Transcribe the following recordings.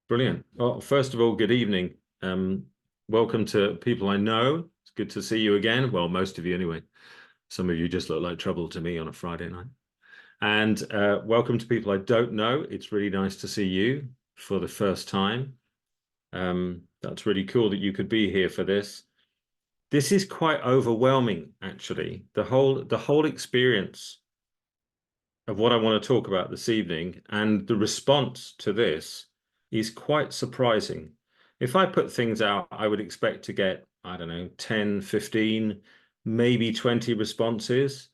Brilliant. Well, first of all, good evening. Welcome to people I know. It's good to see you again. Well, most of you anyway. Some of you just look like trouble to me on a Friday night. And welcome to people I don't know. It's really nice to see you for the first time. That's really cool that you could be here for this. This is quite overwhelming, actually. The whole experience of what I want to talk about this evening and the response to this is quite surprising. If I put things out, I would expect to get, I don't know, 10, 15, maybe 20 responses.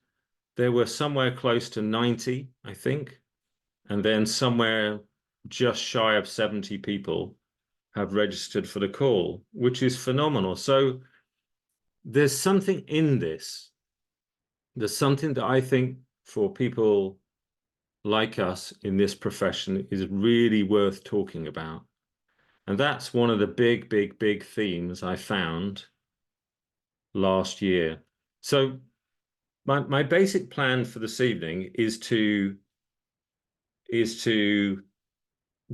There were somewhere close to 90, I think, and then somewhere just shy of 70 people have registered for the call, which is phenomenal. So there's something in this. There's something that I think for people like us in this profession is really worth talking about. And that's one of the big themes I found last year. So my basic plan for this evening is to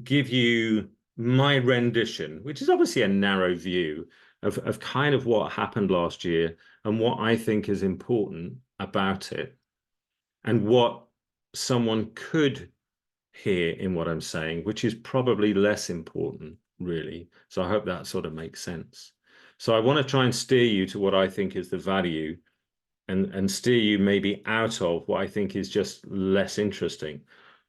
give you my rendition, which is obviously a narrow view of kind of what happened last year and what I think is important about it and what someone could hear in what I'm saying, which is probably less important, really. So I hope that sort of makes sense. So I want to try and steer you to what I think is the value and steer you maybe out of what I think is just less interesting.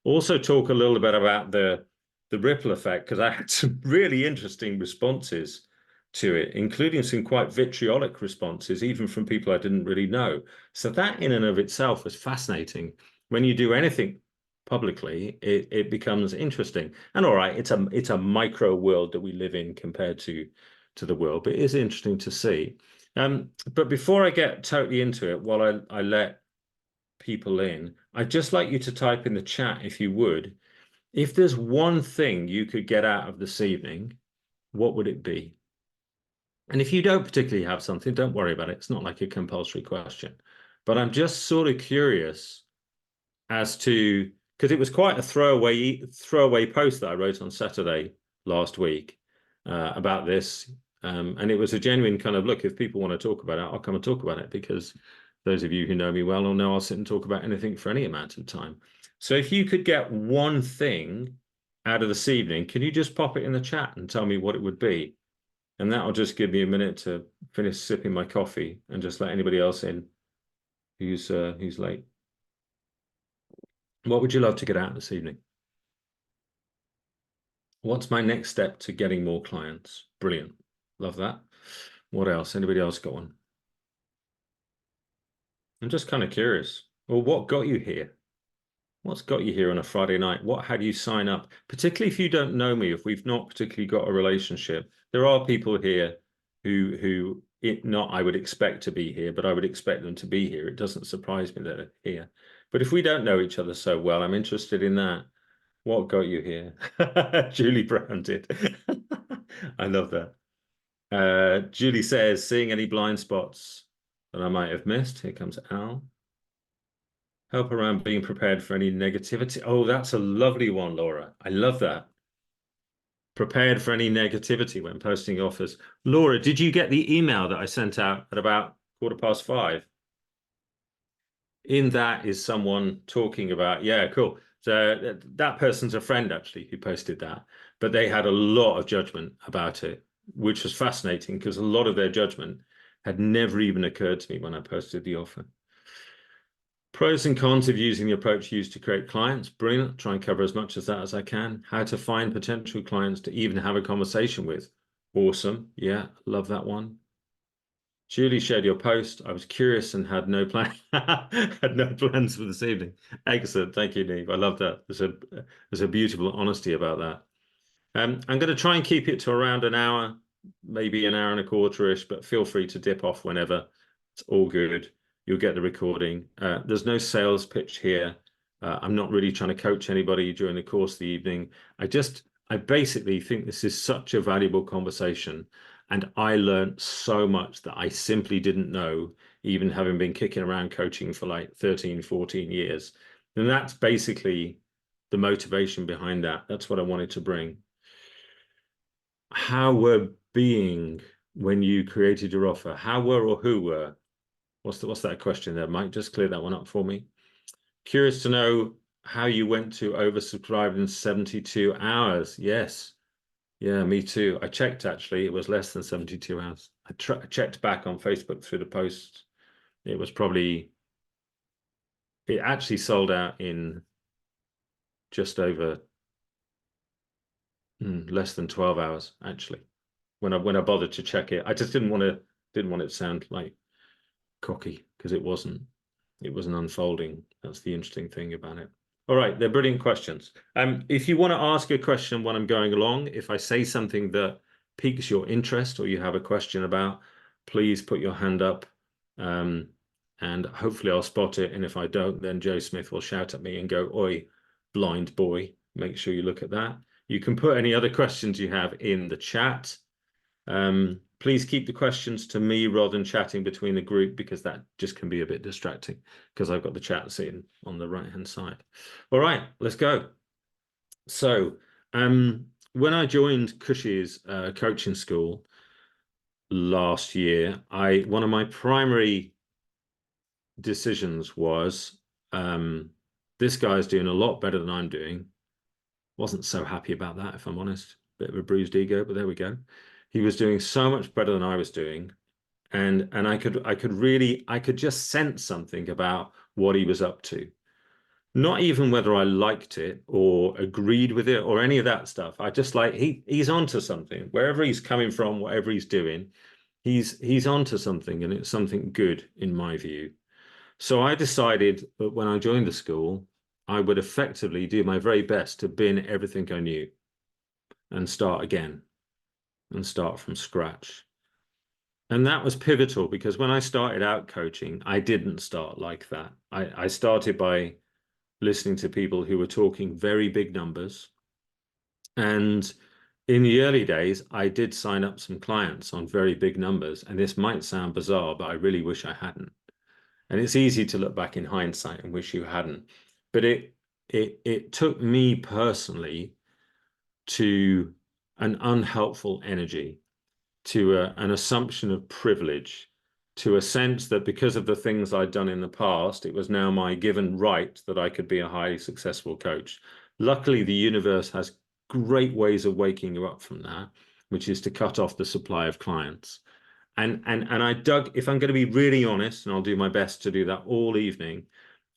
Also talk a little bit about the ripple effect, because I had some really interesting responses to it, including some quite vitriolic responses, even from people I didn't really know. So that in and of itself was fascinating. When you do anything publicly, it becomes interesting. And all right, it's a micro world that we live in compared to the world, but it is interesting to see. But before I get totally into it, while I let people in, I'd just like you to type in the chat, if you would, if there's one thing you could get out of this evening, what would it be? And if you don't particularly have something, don't worry about it. It's not like a compulsory question. But I'm just sort of curious as to, because it was quite a throwaway post that I wrote on Saturday last week about this. And it was a genuine kind of, look, if people want to talk about it, I'll come and talk about it, because those of you who know me well will know I'll sit and talk about anything for any amount of time. So if you could get one thing out of this evening, can you just pop it in the chat and tell me what it would be? And that'll just give me a minute to finish sipping my coffee and just let anybody else in who's late. What would you love to get out this evening? What's my next step to getting more clients? Brilliant. Love that. What else? Anybody else got one? I'm just kind of curious. Well, what got you here? What's got you here on a Friday night? What had you sign up? Particularly if you don't know me, if we've not particularly got a relationship. There are people here who not I would expect to be here, but I would expect them to be here. It doesn't surprise me that they're here. But if we don't know each other so well, I'm interested in that. What got you here? Julie Brown did. I love that. Julie says, seeing any blind spots that I might have missed. Here comes Al. Help around being prepared for any negativity. Oh, that's a lovely one, Laura. I love that. Prepared for any negativity when posting offers. Laura, did you get the email that I sent out at about 5:15? In that is someone talking about, yeah, cool. So that person's a friend, actually, who posted that, but they had a lot of judgment about it, which was fascinating because a lot of their judgment had never even occurred to me when I posted the offer. Pros and cons of using the approach used to create clients. Brilliant. Try and cover as much of that as I can. How to find potential clients to even have a conversation with. Awesome. Yeah, love that one. Julie shared your post. I was curious and had no plan, had no plans for this evening. Excellent. Thank you, Neve. I love that. There's a beautiful honesty about that. I'm going to try and keep it to around an hour, maybe an hour and a quarter-ish, but feel free to dip off whenever. It's all good. You'll get the recording. There's no sales pitch here. I'm not really trying to coach anybody during the course of the evening. I basically think this is such a valuable conversation. And I learned so much that I simply didn't know, even having been kicking around coaching for like 13, 14 years. And that's basically the motivation behind that. That's what I wanted to bring. how were being when you created your offer? How were or who were? What's that question there, Mike? Just clear that one up for me. Curious to know how you went to oversubscribed in 72 hours. Yes. Yeah, me too. I checked actually. It was less than 72 hours. I checked back on Facebook through the posts. It was probably, it actually sold out in just over less than 12 hours, actually. When I bothered to check it, I just didn't want it to sound like cocky, because it wasn't. It was an unfolding. That's the interesting thing about it. All right, they're brilliant questions. If you want to ask a question when I'm going along, if I say something that piques your interest or you have a question about, please put your hand up, and hopefully I'll spot it. And if I don't, then Joe Smith will shout at me and go, "Oi, blind boy, make sure you look at that." You can put any other questions you have in the chat. Please keep the questions to me rather than chatting between the group, because that just can be a bit distracting, because I've got the chat sitting on the right-hand side. All right, let's go. So when I joined Cushie's coaching school last year, one of my primary decisions was this guy's doing a lot better than I'm doing. Wasn't so happy about that, if I'm honest. Bit of a bruised ego, but there we go. He was doing so much better than I was doing, and I could just sense something about what he was up to. Not even whether I liked it or agreed with it or any of that stuff. I just like he's onto something. Wherever he's coming from, whatever he's doing, he's onto something, and it's something good in my view. So I decided that when I joined the school, I would effectively do my very best to bin everything I knew and start again and start from scratch. And that was pivotal, because when I started out coaching, I didn't start like that. I started by listening to people who were talking very big numbers. And in the early days, I did sign up some clients on very big numbers. And this might sound bizarre, but I really wish I hadn't. And it's easy to look back in hindsight and wish you hadn't. But it took me personally to an unhelpful energy, to an assumption of privilege, to a sense that because of the things I'd done in the past, it was now my given right that I could be a highly successful coach. Luckily, the universe has great ways of waking you up from that, which is to cut off the supply of clients. And I dug, if I'm going to be really honest, and I'll do my best to do that all evening,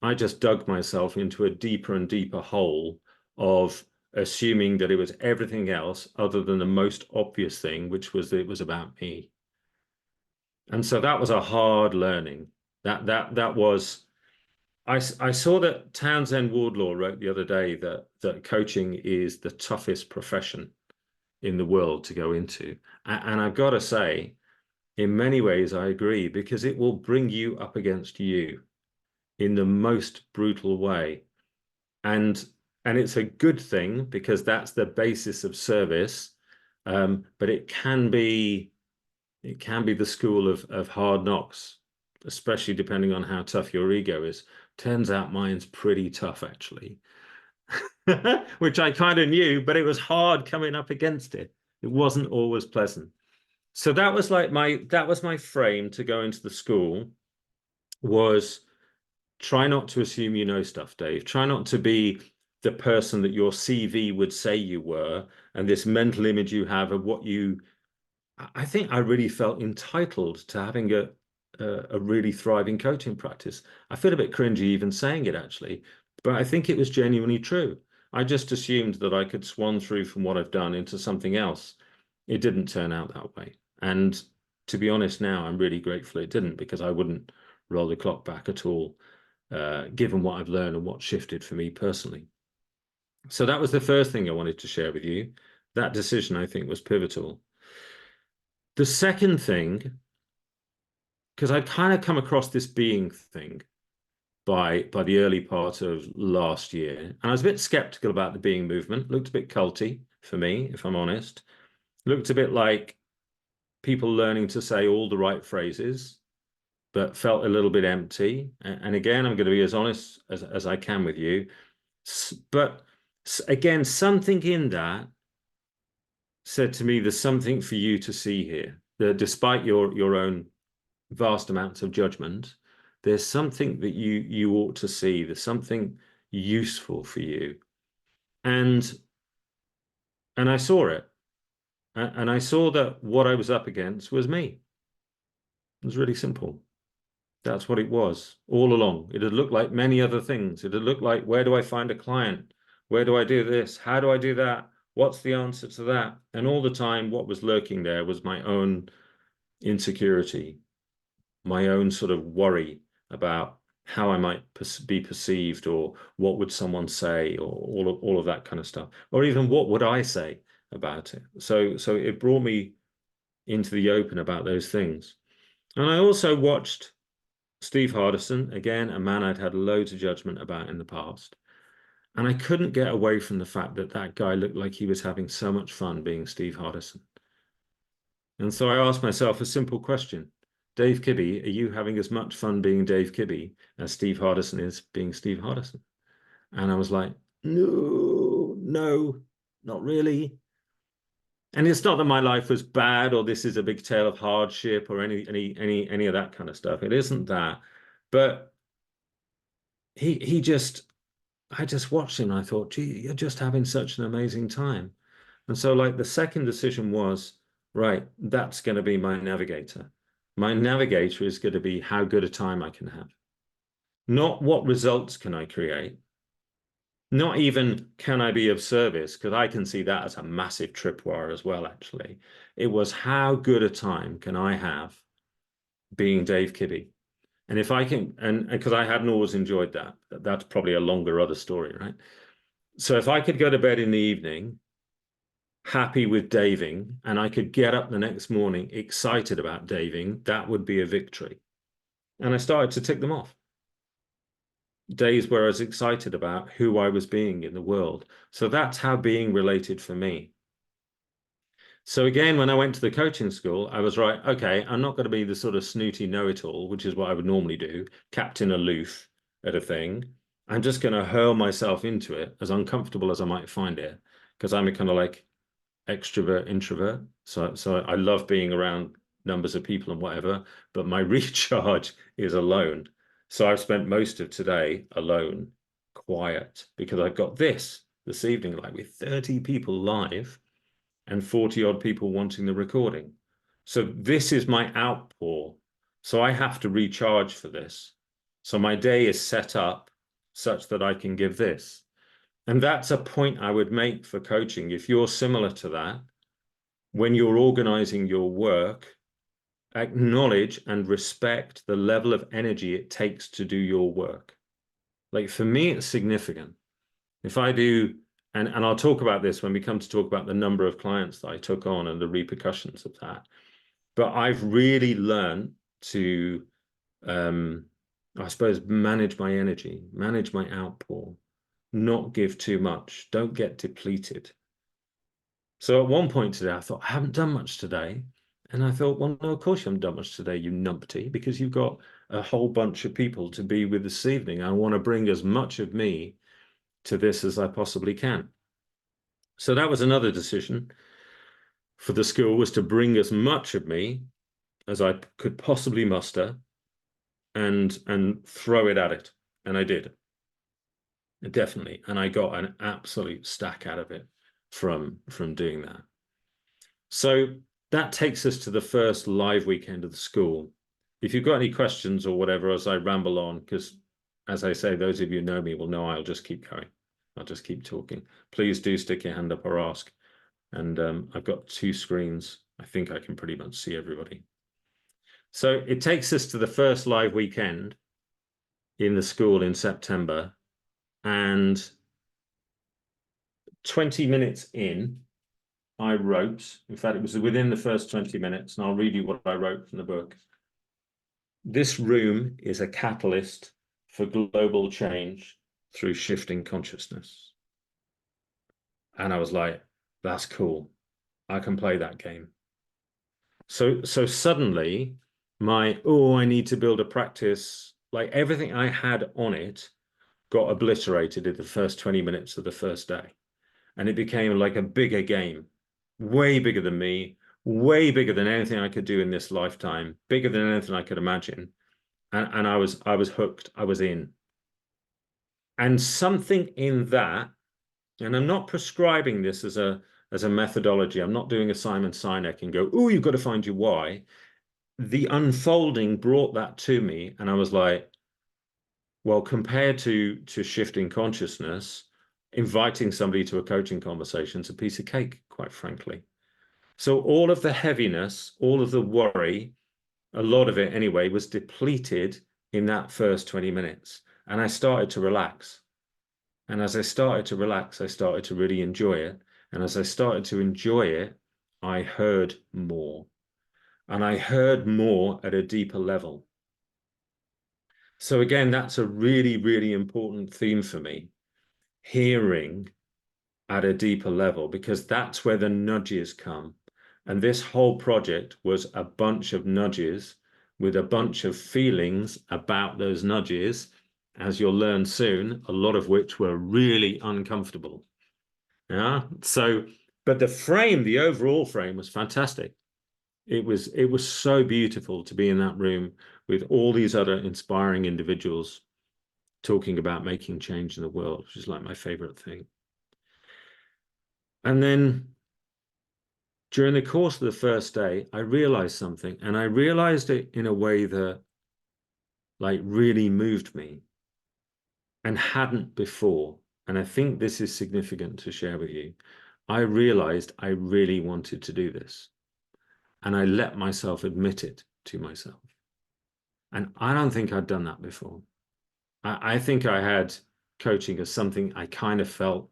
I just dug myself into a deeper and deeper hole of assuming that it was everything else other than the most obvious thing, which was that it was about me. And so that was a hard learning. That was, I saw that Townsend Wardlaw wrote the other day that coaching is the toughest profession in the world to go into. And I've got to say, in many ways, I agree, because it will bring you up against you in the most brutal way. And it's a good thing, because that's the basis of service. But it can be the school of hard knocks, especially depending on how tough your ego is. Turns out mine's pretty tough, actually, which I kind of knew, but it was hard coming up against it. It wasn't always pleasant. So that was like my frame to go into the school, was try not to assume you know stuff, Dave. Try not to be the person that your CV would say you were, and this mental image you have of what you. I think I really felt entitled to having a really thriving coaching practice. I feel a bit cringy even saying it, actually, but I think it was genuinely true. I just assumed that I could swan through from what I've done into something else. It didn't turn out that way. And to be honest, now I'm really grateful it didn't, because I wouldn't roll the clock back at all, given what I've learned and what shifted for me personally. So that was the first thing I wanted to share with you. That decision, I think, was pivotal. The second thing, because I'd kind of come across this being thing by the early part of last year, and I was a bit skeptical about the being movement. Looked a bit culty for me, if I'm honest. Looked a bit like people learning to say all the right phrases, but felt a little bit empty. And again, I'm going to be as honest as I can with you. But again, something in that said to me, there's something for you to see here. That despite your own vast amounts of judgment, there's something that you ought to see. There's something useful for you. And I saw it. And I saw that what I was up against was me. It was really simple. That's what it was all along. It had looked like many other things. It had looked like, where do I find a client? Where do I do this? How do I do that? What's the answer to that? And all the time, what was lurking there was my own insecurity, my own sort of worry about how I might be perceived, or what would someone say, or all of that kind of stuff, or even what would I say about it. So it brought me into the open about those things. And I also watched Steve Hardison, again, a man I'd had loads of judgment about in the past. And I couldn't get away from the fact that that guy looked like he was having so much fun being Steve Hardison. And so I asked myself a simple question. Dave Kibbe, are you having as much fun being Dave Kibbe as Steve Hardison is being Steve Hardison? And I was like, no, not really. And it's not that my life was bad, or this is a big tale of hardship, or any of that kind of stuff. It isn't that. But I just watched him and I thought, gee, you're just having such an amazing time. And so like the second decision was, right, that's going to be my navigator. My navigator is going to be how good a time I can have. Not what results can I create. Not even can I be of service, because I can see that as a massive tripwire as well, actually. It was how good a time can I have being Dave Kibbe. And if I can, and because I hadn't always enjoyed that, that's probably a longer other story, right? So if I could go to bed in the evening happy with daving, and I could get up the next morning excited about daving, that would be a victory. And I started to tick them off. Days where I was excited about who I was being in the world. So that's how being related for me. So again, when I went to the coaching school, I was right, okay, I'm not going to be the sort of snooty know-it-all, which is what I would normally do, captain aloof at a thing. I'm just going to hurl myself into it, as uncomfortable as I might find it, because I'm a kind of like extrovert, introvert. So I love being around numbers of people and whatever, but my recharge is alone. So I've spent most of today alone, quiet, because I've got this evening, like with 30 people live and 40 odd people wanting the recording. So this is my outpour. So I have to recharge for this. So my day is set up such that I can give this. And that's a point I would make for coaching. If you're similar to that, when you're organizing your work, acknowledge and respect the level of energy it takes to do your work. Like for me, it's significant. If I do, and I'll talk about this when we come to talk about the number of clients that I took on and the repercussions of that. But I've really learned to, I suppose, manage my energy, manage my outpour, not give too much, don't get depleted. So at one point today, I thought, I haven't done much today. And I thought, well, no, of course you haven't done much today, you numpty, because you've got a whole bunch of people to be with this evening. I want to bring as much of me to this as I possibly can. So that was another decision for the school, was to bring as much of me as I could possibly muster and throw it at it. And I did. Definitely. And I got an absolute stack out of it from doing that. So that takes us to the first live weekend of the school. If you've got any questions or whatever as I ramble on, because as I say, those of you who know me will know I'll just keep going. I'll just keep talking. Please do stick your hand up or ask. And I've got two screens. I think I can pretty much see everybody. So it takes us to the first live weekend in the school in September. And 20 minutes in, I wrote, in fact, it was within the first 20 minutes, and I'll read you what I wrote from the book. This room is a catalyst for global change through shifting consciousness. And I was like, that's cool. I can play that game. So suddenly I need to build a practice, like everything I had on it got obliterated in the first 20 minutes of the first day. And it became like a bigger game way bigger than me, way bigger than anything I could do in this lifetime, bigger than anything I could imagine. And I was hooked. I was in. And something in that, and I'm not prescribing this as a methodology. I'm not doing a Simon Sinek and go, oh, you've got to find your why. The unfolding brought that to me, and I was like, well, compared to shifting consciousness, inviting somebody to a coaching conversation is a piece of cake, quite frankly. So all of the heaviness, all of the worry, a lot of it anyway, was depleted in that first 20 minutes. And I started to relax. And as I started to relax, I started to really enjoy it. And as I started to enjoy it, I heard more. And I heard more at a deeper level. So again, that's a really, really important theme for me. Hearing at a deeper level, because that's where the nudges come. And this whole project was a bunch of nudges with a bunch of feelings about those nudges, as you'll learn soon, a lot of which were really uncomfortable. Yeah. So, but the frame, the overall frame was fantastic. It was so beautiful to be in that room with all these other inspiring individuals talking about making change in the world, which is like my favorite thing. And then during the course of the first day, I realized something, and I realized it in a way that like really moved me and hadn't before. And I think this is significant to share with you. I realized I really wanted to do this, and I let myself admit it to myself. And I don't think I'd done that before. I think I had coaching as something I kind of felt,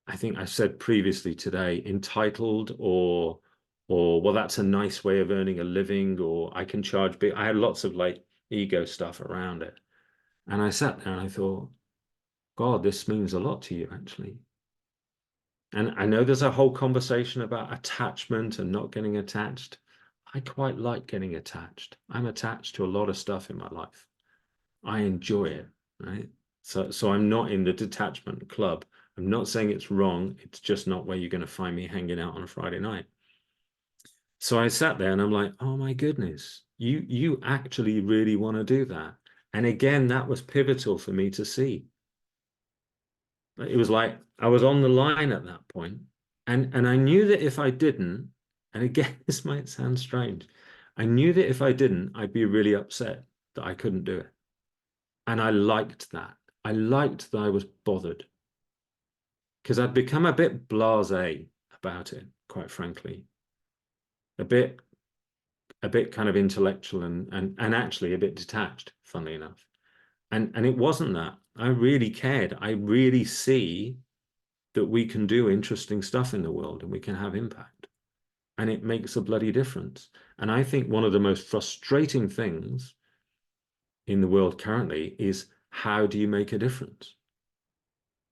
I think I said previously today, entitled or well, that's a nice way of earning a living, or I can charge big. I had lots of like ego stuff around it. And I sat there and I thought, God, this means a lot to you, actually. And I know there's a whole conversation about attachment and not getting attached. I quite like getting attached. I'm attached to a lot of stuff in my life. I enjoy it, right? So I'm not in the detachment club. I'm not saying it's wrong. It's just not where you're going to find me hanging out on a Friday night. So I sat there and I'm like, oh my goodness, you actually really want to do that. And again, that was pivotal for me to see. It was like I was on the line at that point. And I knew that if I didn't, and again, this might sound strange, I knew that if I didn't, I'd be really upset that I couldn't do it. And I liked that. I liked that I was bothered because I'd become a bit blasé about it, quite frankly. A bit kind of intellectual and actually a bit detached, funnily enough. And it wasn't that. I really cared. I really see that we can do interesting stuff in the world and we can have impact. And it makes a bloody difference. And I think one of the most frustrating things in the world currently is, how do you make a difference?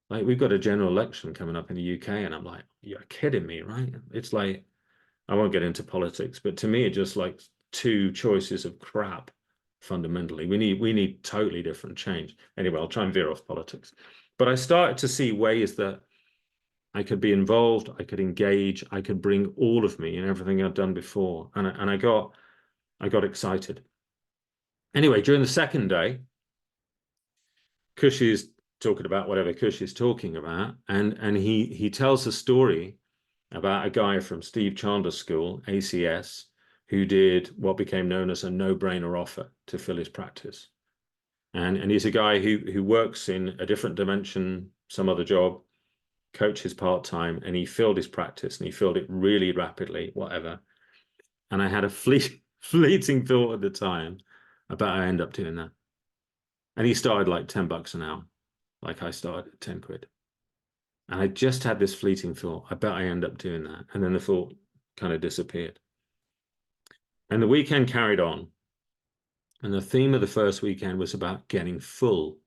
Like, we've got a general election coming up in the UK, and I'm like, you're kidding me, right? It's like, I won't get into politics, but to me, it just like two choices of crap. Fundamentally, we need totally different change. Anyway, I'll try and veer off politics. But I started to see ways that I could be involved, I could engage, I could bring all of me and everything I'd done before, and I got excited. Anyway, during the second day, Kush is talking about whatever Kush is talking about, and he tells a story about a guy from Steve Chandler's school, ACS, who did what became known as a no-brainer offer to fill his practice. And he's a guy who works in a different dimension, some other job, coaches part-time, and he filled his practice and he filled it really rapidly, whatever. And I had a fleeting thought at the time about I end up doing that. And he started like $10 an hour, like I started at 10 quid. And I just had this fleeting thought, I bet I end up doing that. And then the thought kind of disappeared. And the weekend carried on. And the theme of the first weekend was about getting full,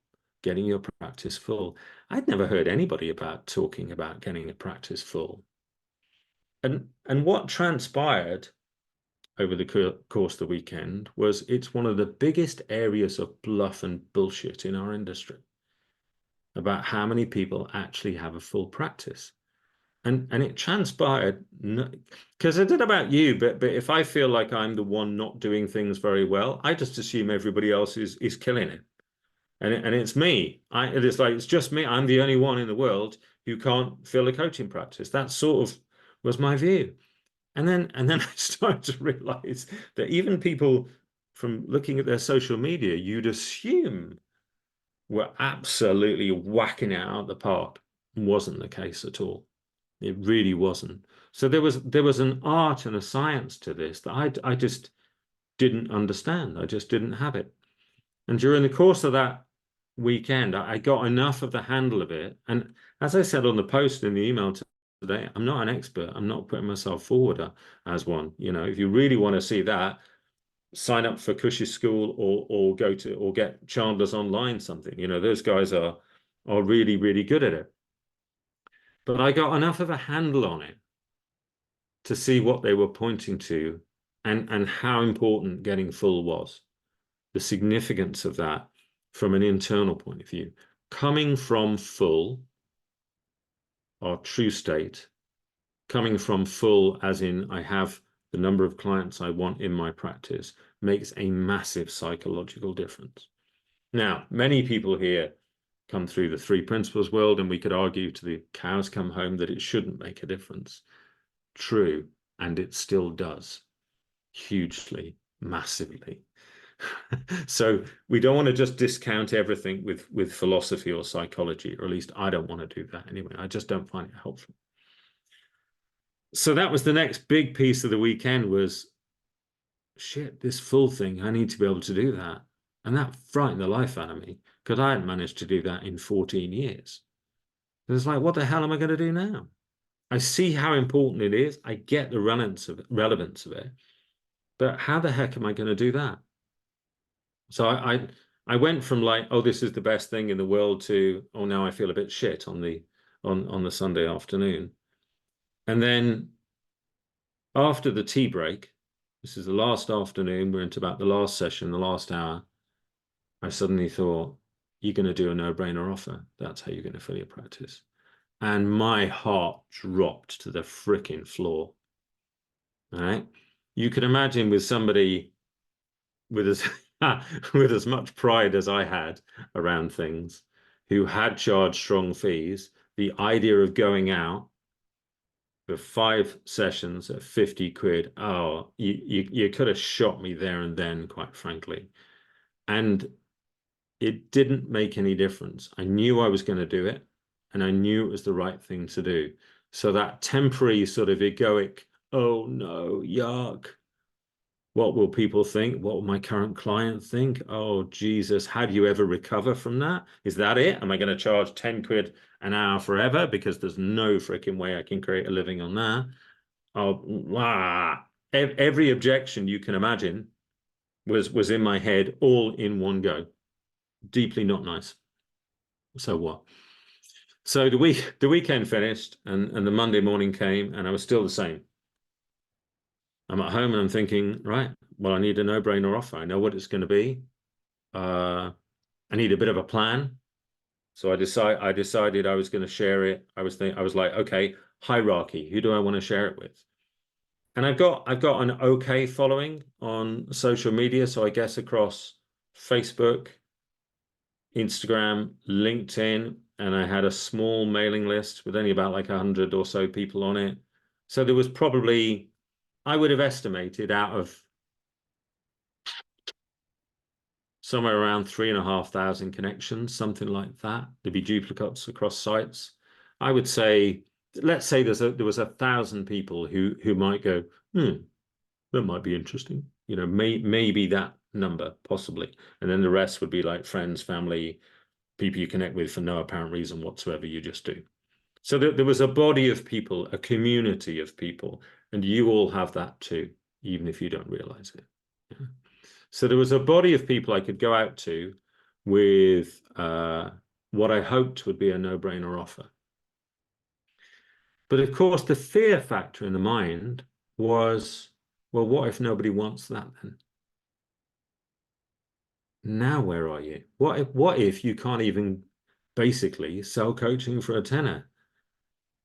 getting your practice full. I'd never heard anybody about talking about getting a practice full. And what transpired over the course of the weekend was, it's one of the biggest areas of bluff and bullshit in our industry about how many people actually have a full practice. And it transpired, because I don't know about you, but if I feel like I'm the one not doing things very well, I just assume everybody else is killing it. And it's me. It is like it's just me. I'm the only one in the world who can't fill a coaching practice. That sort of was my view. And then I started to realize that even people from looking at their social media, you'd assume were absolutely whacking it out of the park. Wasn't the case at all. It really wasn't. So there was an art and a science to this that I just didn't understand. I just didn't have it. And during the course of that weekend, I got enough of the handle of it. And as I said on the post in the email today, I'm not an expert. I'm not putting myself forward as one. You know, if you really want to see that, sign up for Cush's School or go to or get Chandler's Online something. You know, those guys are really, really good at it. But I got enough of a handle on it to see what they were pointing to and how important getting full was, the significance of that from an internal point of view. Coming from full, our true state, coming from full as in I have the number of clients I want in my practice, makes a massive psychological difference. Now, many people here come through the three principles world, and we could argue to the cows come home that it shouldn't make a difference. True, and it still does, hugely, massively. So we don't want to just discount everything with philosophy or psychology, or at least I don't want to do that anyway. I just don't find it helpful. So that was the next big piece of the weekend was, shit, this full thing, I need to be able to do that. And that frightened the life out of me because I hadn't managed to do that in 14 years. And it's like, what the hell am I going to do now? I see how important it is. I get the relevance of it. But how the heck am I going to do that? So I went from like, oh, this is the best thing in the world to, oh, now I feel a bit shit on the Sunday afternoon. And then after the tea break, this is the last afternoon, we're into about the last session, the last hour, I suddenly thought, you're going to do a no-brainer offer. That's how you're going to fill your practice. And my heart dropped to the freaking floor. All right. You can imagine with somebody with as with as much pride as I had around things, who had charged strong fees, the idea of going out for 5 sessions at 50 quid, oh, you could have shot me there and then, quite frankly. And it didn't make any difference. I knew I was going to do it, and I knew it was the right thing to do. So that temporary sort of egoic, oh no, yuck. What will people think? What will my current client think? Oh, Jesus, how do you ever recover from that? Is that it? Am I going to charge 10 quid an hour forever? Because there's no freaking way I can create a living on that. Oh, every objection you can imagine was in my head all in one go. Deeply not nice. So what? So the weekend finished and the Monday morning came and I was still the same. I'm at home and I'm thinking, right, well, I need a no-brainer offer. I know what it's going to be. I need a bit of a plan. So I decided I was going to share it. I was like, okay, hierarchy. Who do I want to share it with? And I've got an okay following on social media. So I guess across Facebook, Instagram, LinkedIn, and I had a small mailing list with only about like 100 or so people on it. So there was probably, I would have estimated out of somewhere around 3,500 connections, something like that. There'd be duplicates across sites. I would say, let's say there was 1,000 people who might go, that might be interesting. You know, maybe that number, possibly. And then the rest would be like friends, family, people you connect with for no apparent reason whatsoever, you just do. So there was a body of people, a community of people, and you all have that too, even if you don't realize it. Yeah. So there was a body of people I could go out to with what I hoped would be a no-brainer offer. But of course, the fear factor in the mind was, well, what if nobody wants that then? Now where are you? What if you can't even basically sell coaching for a tenner?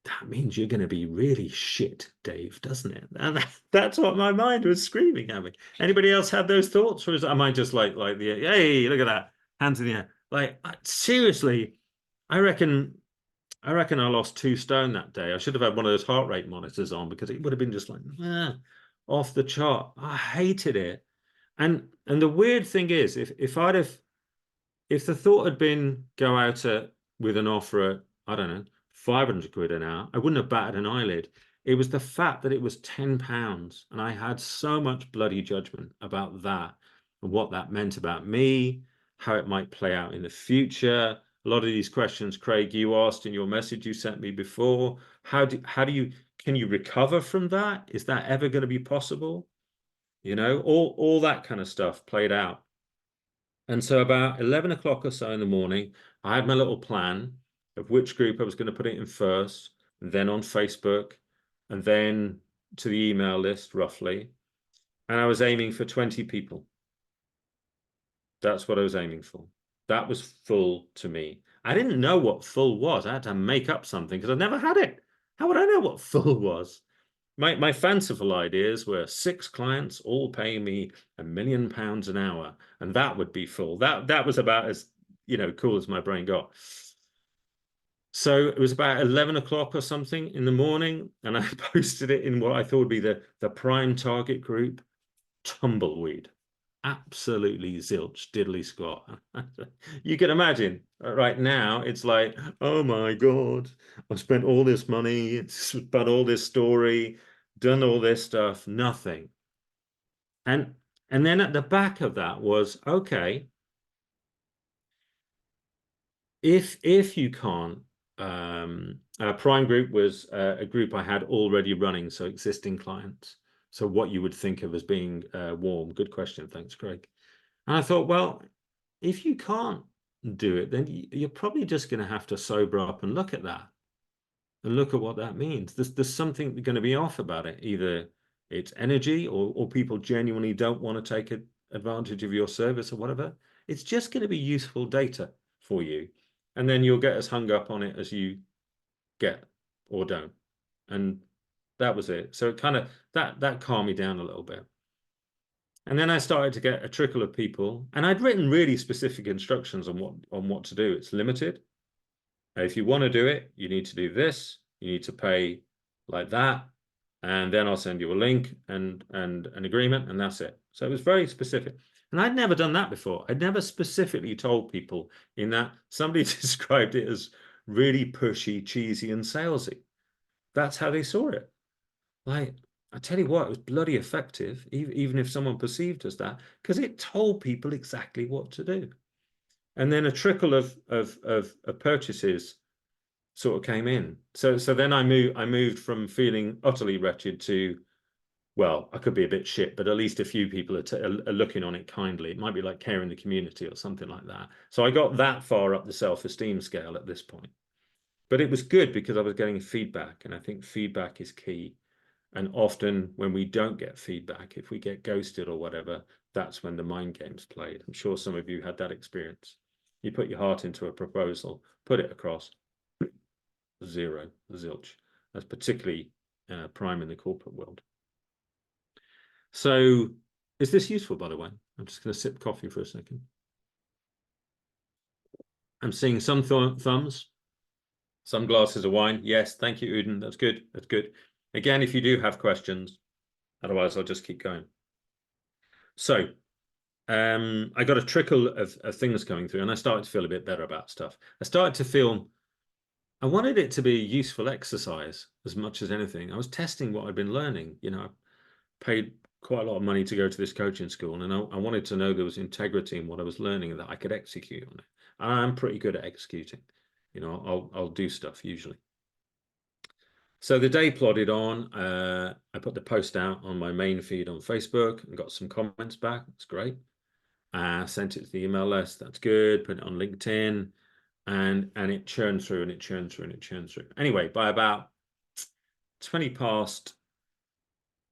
that means you're going to be really shit, Dave, doesn't it? And that's what my mind was screaming at me. Anybody else had those thoughts, or am I just like the hey, look at that, hands in the air? Like seriously, I reckon I lost 2 stone that day. I should have had one of those heart rate monitors on because it would have been just like off the chart. I hated it. And the weird thing is, if the thought had been go out with an offer at, I don't know, 500 quid an hour, I wouldn't have batted an eyelid. It was the fact that it was £10, and I had so much bloody judgment about that and what that meant about me, how it might play out in the future. A lot of these questions, Craig, you asked in your message you sent me before. How do you can you recover from that? Is that ever going to be possible? You know, all that kind of stuff played out. And so about 11 o'clock or so in the morning, I had my little plan of which group I was going to put it in first, and then on Facebook, and then to the email list roughly. And I was aiming for 20 people. That's what I was aiming for. That was full to me. I didn't know what full was. I had to make up something because I never had it. How would I know what full was? My fanciful ideas were 6 clients all paying me £1 million an hour, and that would be full. That was about as cool as my brain got. So it was about 11 o'clock or something in the morning, and I posted it in what I thought would be the prime target group. Tumbleweed, absolutely zilch, diddly squat. You can imagine right now it's like, oh my god, I've spent all this money, it's about all this story, done all this stuff, nothing. And then at the back of that was, okay, if you can't, Prime Group was a group I had already running, so existing clients. So what you would think of as being warm. Good question. Thanks, Craig. And I thought, well, if you can't do it, then you're probably just going to have to sober up and look at that and look at what that means. There's something going to be off about it. Either it's energy or people genuinely don't want to take advantage of your service or whatever. It's just going to be useful data for you. And then you'll get as hung up on it as you get or don't. And that was it. So it kind of that calmed me down a little bit. And then I started to get a trickle of people, and I'd written really specific instructions on what to do. It's limited. If you want to do it, you need to do this. You need to pay like that, and then I'll send you a link and an agreement, and that's it. So it was very specific. And I'd never done that before. I'd never specifically told people in that. Somebody described it as really pushy, cheesy, and salesy. That's how they saw it. Like, I tell you what, it was bloody effective, even if someone perceived as that, because it told people exactly what to do. And then a trickle of purchases sort of came in. So then I moved from feeling utterly wretched to, well, I could be a bit shit, but at least a few people are looking on it kindly. It might be like caring the community or something like that. So I got that far up the self-esteem scale at this point. But it was good because I was getting feedback, and I think feedback is key. And often when we don't get feedback, if we get ghosted or whatever, that's when the mind game's played. I'm sure some of you had that experience. You put your heart into a proposal, put it across, zero, zilch. That's particularly prime in the corporate world. So is this useful, by the way? I'm just going to sip coffee for a second. I'm seeing some thumbs, some glasses of wine. Yes, thank you, Uden. That's good. That's good. Again, if you do have questions, otherwise I'll just keep going. So I got a trickle of things coming through, and I started to feel a bit better about stuff. I started to feel I wanted it to be a useful exercise as much as anything. I was testing what I'd been learning. I paid quite a lot of money to go to this coaching school, and I wanted to know there was integrity in what I was learning and that I could execute on it. And I'm pretty good at executing. I'll do stuff usually. So the day plodded on. I put the post out on my main feed on Facebook and got some comments back. That's great. Sent it to the email list. That's good. Put it on LinkedIn, and it churned through and it churned through and it churned through. Anyway, by about 20 past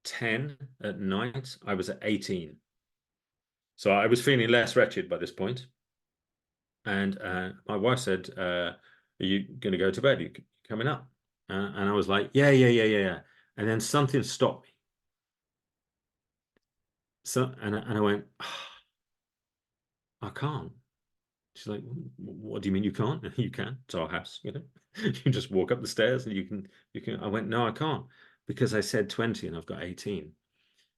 10 at night, I was at 18. So I was feeling less wretched by this point. And my wife said, "Are you going to go to bed? Are you coming up?" And I was like, yeah. And then something stopped me. So, and I went, oh, I can't. She's like, what do you mean you can't? You can. It's our house, you know. You can just walk up the stairs and you can. I went, no, I can't, because I said 20 and I've got 18.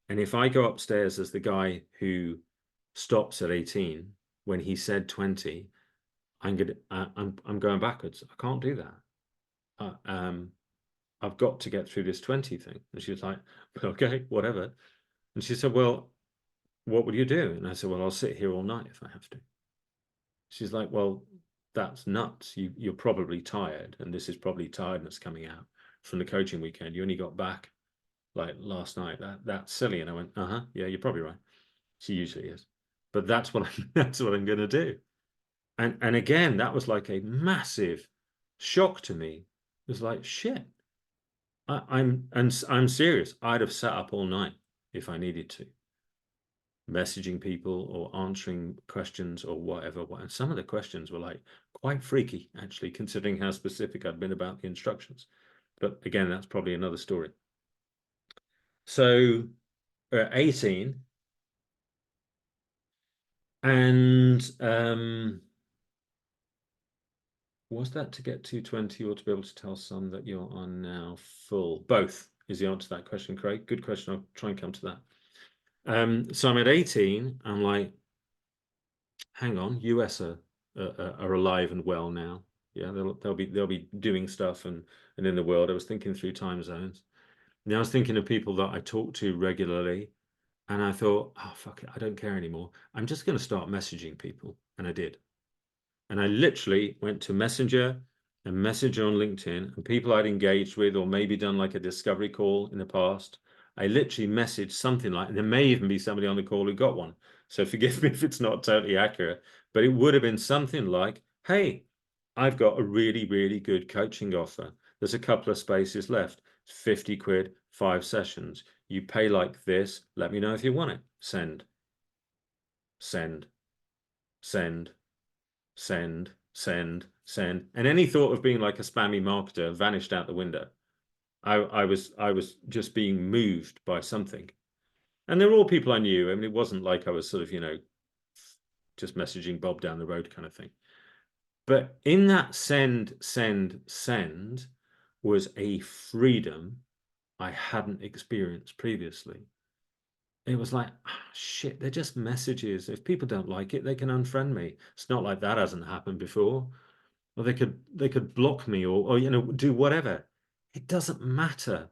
And if I go upstairs as the guy who stops at 18 when he said 20, I'm going backwards. I can't do that. I've got to get through this 20 thing. And she was like, okay, whatever. And she said, well, what would you do? And I said, well, I'll sit here all night if I have to. She's like, well, that's nuts. You're probably tired, and this is probably tiredness coming out from the coaching weekend. You only got back like last night. That's silly. And I went, uh-huh, yeah, you're probably right. She usually is. But that's what that's what I'm gonna do. And again, that was like a massive shock to me. It was like, shit. I'm serious. I'd have sat up all night if I needed to, messaging people or answering questions or whatever. And some of the questions were like quite freaky, actually, considering how specific I'd been about the instructions. But again, that's probably another story. So 18, and was that to get 220 or to be able to tell some that you're on now full? Both is the answer to that question, Craig. Good question. I'll try and come to that. So I'm at 18. I'm like, hang on, US are alive and well now. Yeah, they'll be doing stuff and in the world. I was thinking through time zones. Now I was thinking of people that I talk to regularly, and I thought, oh fuck it, I don't care anymore. I'm just going to start messaging people, and I did. And I literally went to Messenger and Messenger on LinkedIn, and people I'd engaged with or maybe done like a discovery call in the past. I literally messaged something like, and there may even be somebody on the call who got one. So forgive me if it's not totally accurate, but it would have been something like, hey, I've got a really, really good coaching offer. There's a couple of spaces left. 50 quid, 5 sessions. You pay like this. Let me know if you want it. Send, send, send, send, send, send. And any thought of being like a spammy marketer vanished out the window. I was just being moved by something. And they're all people I knew. I mean, it wasn't like I was sort of, just messaging Bob down the road kind of thing. But in that send, send, send was a freedom I hadn't experienced previously. It was like, shit, they're just messages. If people don't like it, they can unfriend me. It's not like that hasn't happened before. Or they could block me or do whatever. It doesn't matter.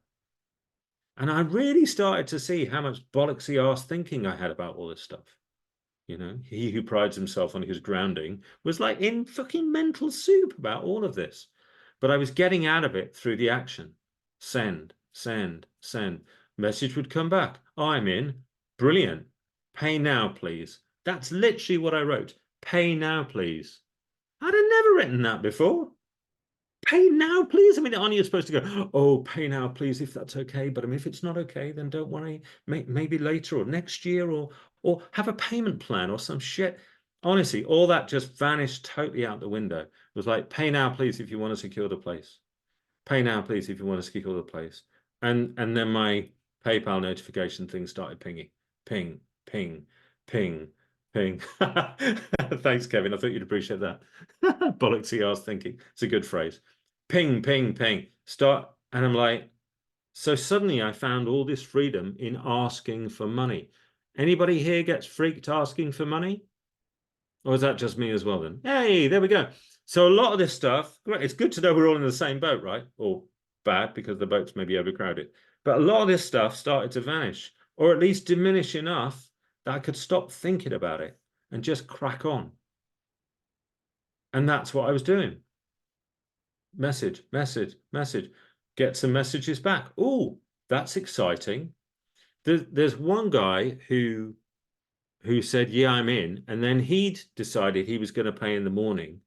And I really started to see how much bollocksy ass thinking I had about all this stuff. He who prides himself on his grounding was like in fucking mental soup about all of this. But I was getting out of it through the action. Send, send, send. Message would come back. I'm in. Brilliant. Pay now, please. That's literally what I wrote. Pay now, please. I'd have never written that before. Pay now, please. I mean, aren't you supposed to go, oh, pay now, please, if that's okay? But I mean, if it's not okay, then don't worry. Maybe later or next year or have a payment plan or some shit. Honestly, all that just vanished totally out the window. It was like, pay now, please, if you want to secure the place. Pay now, please, if you want to secure the place. And then my PayPal notification thing started pinging. Ping, ping, ping, ping. Thanks, Kevin. I thought you'd appreciate that. Bollocksy ass thinking. It's a good phrase. Ping, ping, ping. Start. And I'm like, so suddenly I found all this freedom in asking for money. Anybody here gets freaked asking for money? Or is that just me as well then? Hey, there we go. So a lot of this stuff, great. It's good to know we're all in the same boat, right? Or bad because the boats may be overcrowded. But a lot of this stuff started to vanish, or at least diminish enough that I could stop thinking about it and just crack on. And that's what I was doing. Message, message, message. Get some messages back. Oh, that's exciting. There's one guy who said, yeah, I'm in. And then he'd decided he was going to pay in the morning.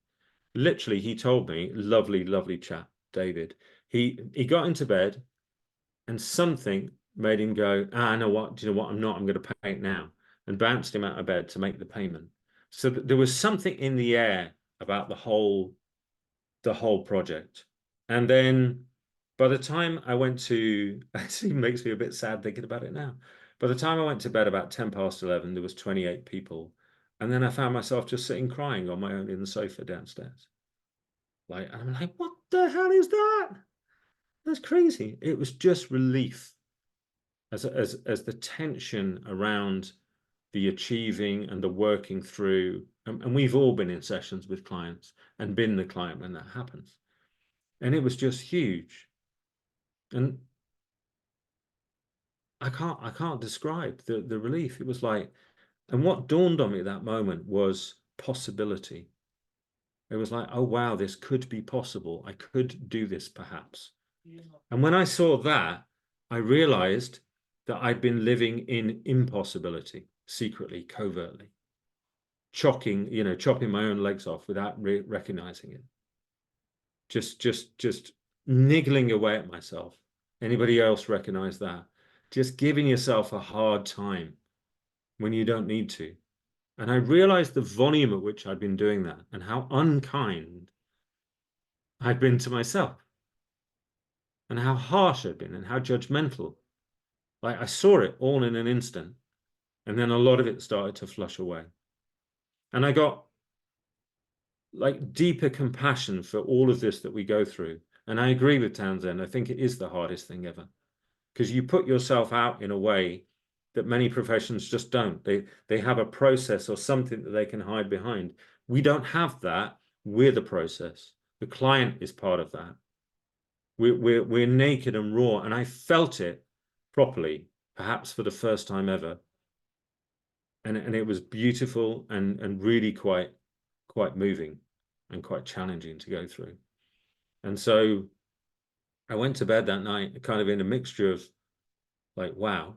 Literally, he told me, lovely, lovely chap, David. He got into bed and something made him go, I know what, do you know what? I'm going to pay it now, and bounced him out of bed to make the payment. So there was something in the air about the whole project. And then By the time I went to, actually makes me a bit sad thinking about it now. By the time I went to bed about 10 past 11, there was 28 people. And then I found myself just sitting crying on my own in the sofa downstairs. Like, and I'm like, what the hell is that? That's crazy. It was just relief as the tension around the achieving and the working through. And we've all been in sessions with clients and been the client when that happens. And it was just huge. And I can't describe the relief. It was like, and what dawned on me at that moment was possibility. It was like, oh wow, this could be possible. I could do this perhaps. Yeah. And when I saw that, I realized that I'd been living in impossibility, secretly, covertly, chopping my own legs off without recognizing it. Just niggling away at myself. Anybody else recognize that? Just giving yourself a hard time when you don't need to. And I realized the volume at which I'd been doing that and how unkind I'd been to myself and how harsh I'd been and how judgmental. Like I saw it all in an instant. And then a lot of it started to flush away. And I got like deeper compassion for all of this that we go through. And I agree with Townsend. I think it is the hardest thing ever because you put yourself out in a way that many professions just don't. They have a process or something that they can hide behind. We don't have that. We're the process. The client is part of that. We're naked and raw, and I felt it properly, perhaps for the first time ever. And it was beautiful and really quite moving and quite challenging to go through. And so I went to bed that night kind of in a mixture of like, wow.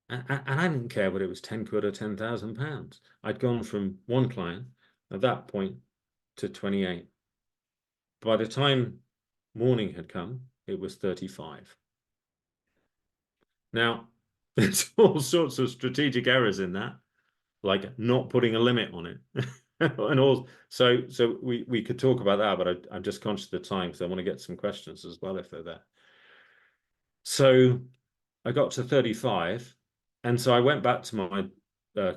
And I didn't care whether it was 10 quid or £10,000. I'd gone from one client at that point to 28. By the time morning had come, it was 35. Now, there's all sorts of strategic errors in that, like not putting a limit on it. And all so we could talk about that, but I'm just conscious of the time because I want to get some questions as well if they're there. So I got to 35, and so I went back to my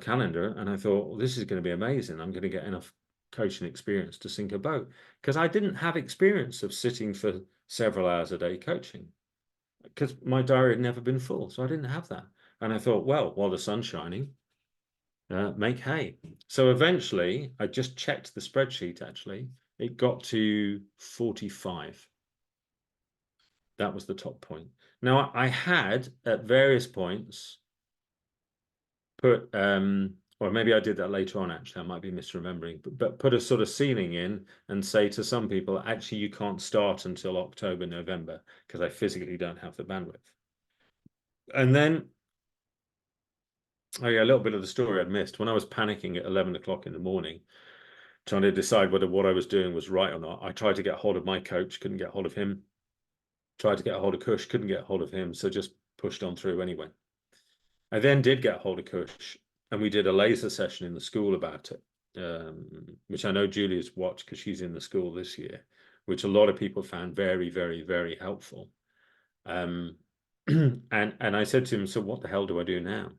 calendar and I thought, well, this is going to be amazing. I'm going to get enough coaching experience to sink a boat because I didn't have experience of sitting for several hours a day coaching because my diary had never been full, so I didn't have that. And I thought, well, while the sun's shining, make hay. So eventually, I just checked the spreadsheet, actually. It got to 45. That was the top point. Now, I had, at various points, put, or maybe I did that later on, actually, I might be misremembering, but put a sort of ceiling in and say to some people, actually, you can't start until October, November, because I physically don't have the bandwidth. And then oh yeah, a little bit of the story I'd missed. When I was panicking at 11 o'clock in the morning, trying to decide whether what I was doing was right or not, I tried to get hold of my coach, couldn't get hold of him. Tried to get hold of Kush, couldn't get hold of him, so just pushed on through anyway. I then did get hold of Kush, and we did a laser session in the school about it, which I know Julia's watched because she's in the school this year, which a lot of people found very, very, very helpful. And I said to him, so what the hell do I do now?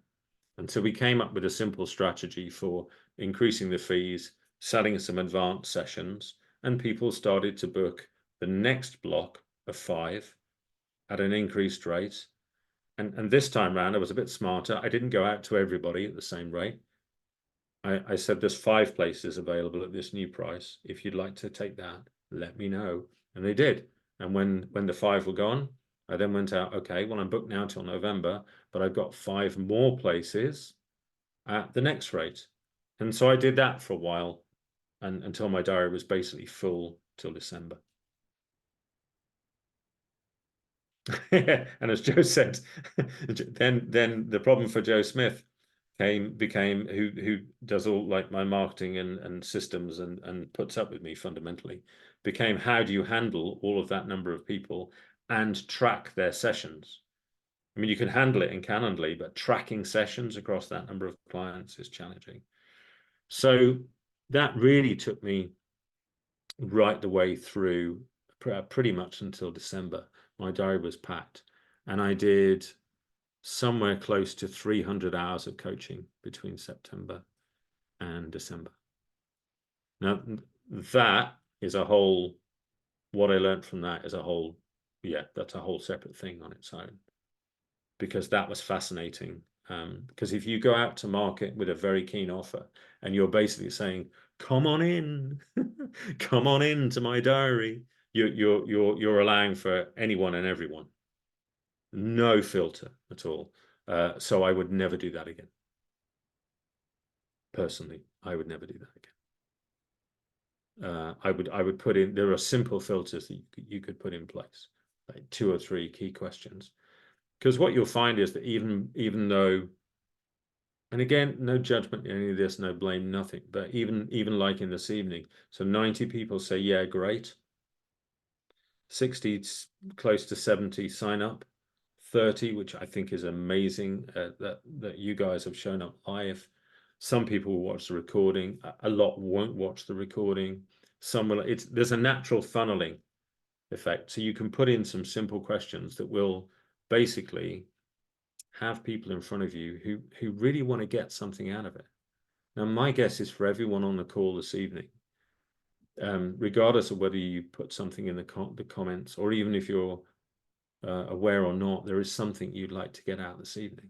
And so we came up with a simple strategy for increasing the fees, selling some advanced sessions, and people started to book the next block of 5 at an increased rate. And this time round, I was a bit smarter. I didn't go out to everybody at the same rate. I said, there's 5 places available at this new price. If you'd like to take that, let me know. And they did. And when the 5 were gone, I then went out, okay, well, I'm booked now till November, but I've got 5 more places at the next rate. And so I did that for a while and until my diary was basically full till December. And as Joe said, then the problem for Joe Smith became who does all like my marketing and systems and puts up with me fundamentally, became how do you handle all of that number of people and track their sessions? I mean, you can handle it in Calendly, but tracking sessions across that number of clients is challenging. So that really took me right the way through pretty much until December. My diary was packed, and I did somewhere close to 300 hours of coaching between September and December. Now, that is a whole, what I learned from that is a whole, that's a whole separate thing on its own, because that was fascinating. Because if you go out to market with a very keen offer and you're basically saying, come on in, come on into my diary, you're allowing for anyone and everyone, no filter at all. So I would never do that again. Personally, I would never do that again. I would put in, there are simple filters that you could put in place, like 2 or 3 key questions. Because what you'll find is that even though, and again, no judgment in any of this, no blame, nothing, but even like in this evening, so 90 people say, yeah, great. 60, close to 70 sign up. 30, which I think is amazing, that you guys have shown up live. Some people will watch the recording. A lot won't watch the recording. Some will. There's a natural funneling effect. So you can put in some simple questions that will basically have people in front of you who really want to get something out of it. Now, my guess is for everyone on the call this evening, regardless of whether you put something in the comments, or even if you're aware or not, there is something you'd like to get out this evening.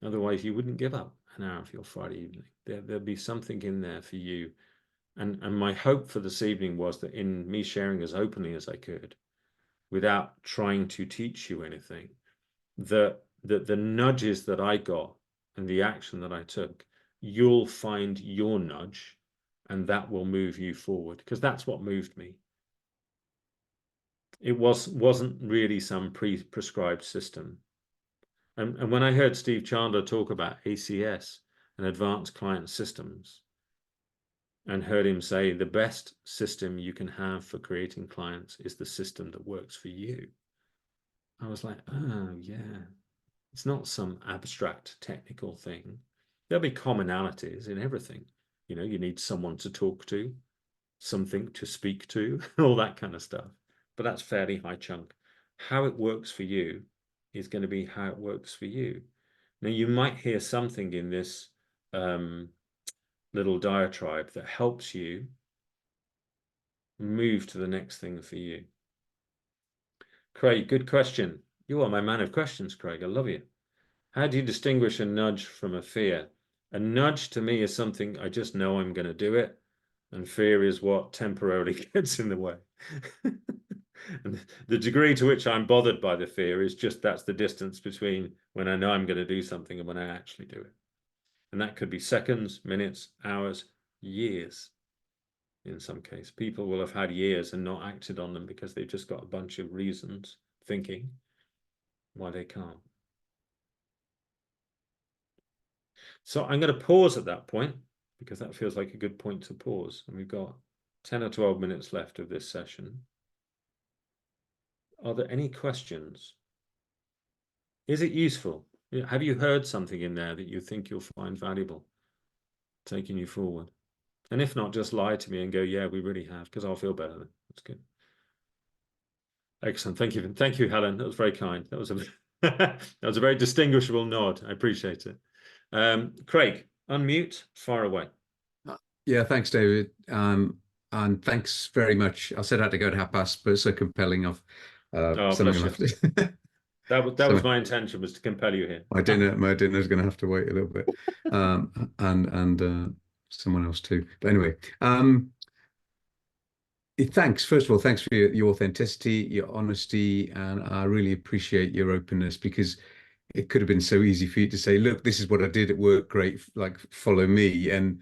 Otherwise, you wouldn't give up an hour of your Friday evening. There'll be something in there for you. And my hope for this evening was that in me sharing as openly as I could, without trying to teach you anything, that the nudges that I got and the action that I took, you'll find your nudge, and that will move you forward, because that's what moved me. It wasn't really some prescribed system. And when I heard Steve Chandler talk about ACS and advanced client systems, and heard him say the best system you can have for creating clients is the system that works for you, I was like, oh yeah, it's not some abstract technical thing. There'll be commonalities in everything. You know, you need someone to talk to, something to speak to, all that kind of stuff. But that's fairly high chunk. How it works for you is going to be how it works for you. Now, you might hear something in this little diatribe that helps you move to the next thing for you. Craig, good question. You are my man of questions, Craig. I love you. How do you distinguish a nudge from a fear? A nudge to me is something I just know I'm going to do it, and fear is what temporarily gets in the way. And the degree to which I'm bothered by the fear is just that's the distance between when I know I'm going to do something and when I actually do it. And that could be seconds, minutes, hours, years. In some case, people will have had years and not acted on them because they've just got a bunch of reasons thinking why they can't. So I'm going to pause at that point, because that feels like a good point to pause. And we've got 10 or 12 minutes left of this session. Are there any questions? Is it useful? Have you heard something in there that you think you'll find valuable, taking you forward? And if not, just lie to me and go, yeah, we really have, because I'll feel better then. That's good. Excellent. Thank you. Thank you, Helen. That was very kind. That was a that was a very distinguishable nod. I appreciate it. Craig, unmute, fire away. Yeah, thanks, David. And thanks very much. I said I had to go at 12:30, but it's so compelling of something left. That was my intention, was to compel you here. My dinner's going to have to wait a little bit, and someone else too. But anyway, thanks. First of all, thanks for your authenticity, your honesty, and I really appreciate your openness, because it could have been so easy for you to say, "Look, this is what I did. It worked great. Like, follow me." And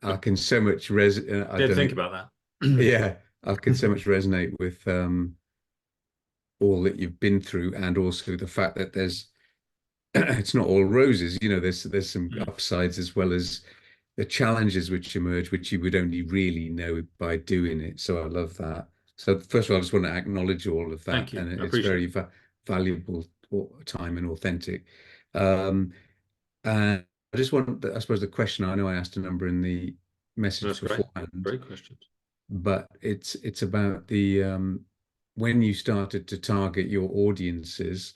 I can so much resonate. Did think about that. Yeah, I can so much resonate with all that you've been through, and also the fact that it's not all roses. You know, there's some upsides as well as the challenges which emerge, which you would only really know by doing it. So I love that. So first of all, I just want to acknowledge all of that. Thank you. And it's very valuable time and authentic. And I just want, I suppose, the question, I know I asked a number in the message beforehand. Great questions. but it's about the when you started to target your audiences.